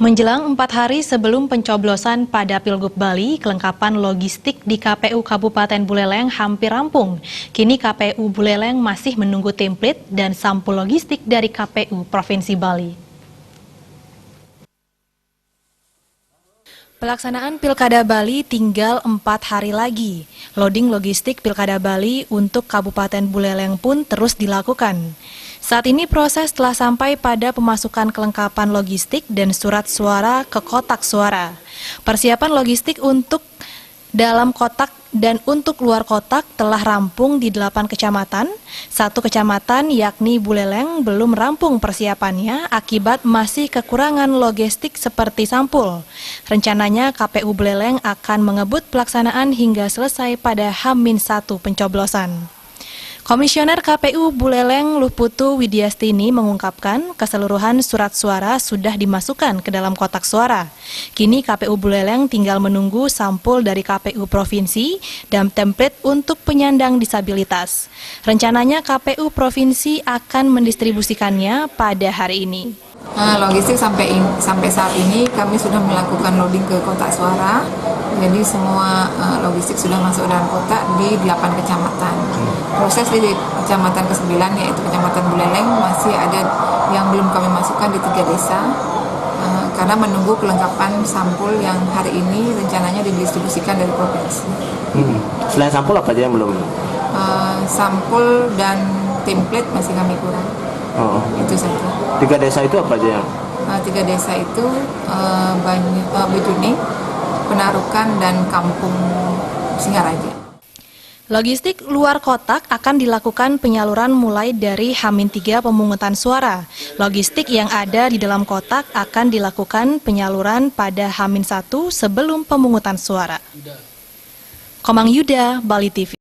Menjelang 4 hari sebelum pencoblosan pada Pilgub Bali, kelengkapan logistik di KPU Kabupaten Buleleng hampir rampung. Kini KPU Buleleng masih menunggu template dan sampul logistik dari KPU Provinsi Bali. Pelaksanaan Pilkada Bali tinggal 4 hari lagi. Loading logistik Pilkada Bali untuk Kabupaten Buleleng pun terus dilakukan. Saat ini proses telah sampai pada pemasukan kelengkapan logistik dan surat suara ke kotak suara. Persiapan logistik untuk dalam kotak dan untuk luar kotak telah rampung di 8 kecamatan. 1 kecamatan yakni Buleleng belum rampung persiapannya akibat masih kekurangan logistik seperti sampul. Rencananya KPU Buleleng akan mengebut pelaksanaan hingga selesai pada H-1 pencoblosan. Komisioner KPU Buleleng Luputu Widiastini mengungkapkan keseluruhan surat suara sudah dimasukkan ke dalam kotak suara. Kini KPU Buleleng tinggal menunggu sampul dari KPU Provinsi dan template untuk penyandang disabilitas. Rencananya KPU Provinsi akan mendistribusikannya pada hari ini. Logistik sampai saat ini kami sudah melakukan loading ke kotak suara. Jadi semua logistik sudah masuk dalam kotak di 8 kecamatan. Proses di kecamatan ke-9 yaitu kecamatan Buleleng masih ada yang belum kami masukkan di 3 desa karena menunggu kelengkapan sampul yang hari ini rencananya didistribusikan dari provinsi. Selain sampul apa aja yang belum? Sampul dan template masih kami kurang. Itu saja. 3 desa itu apa aja yang? 3 desa itu Bejuning, Penarukan, dan Kampung Singaraja. Logistik luar kotak akan dilakukan penyaluran mulai dari H-3 pemungutan suara. Logistik yang ada di dalam kotak akan dilakukan penyaluran pada H-1 sebelum pemungutan suara. Komang Yuda, Bali TV.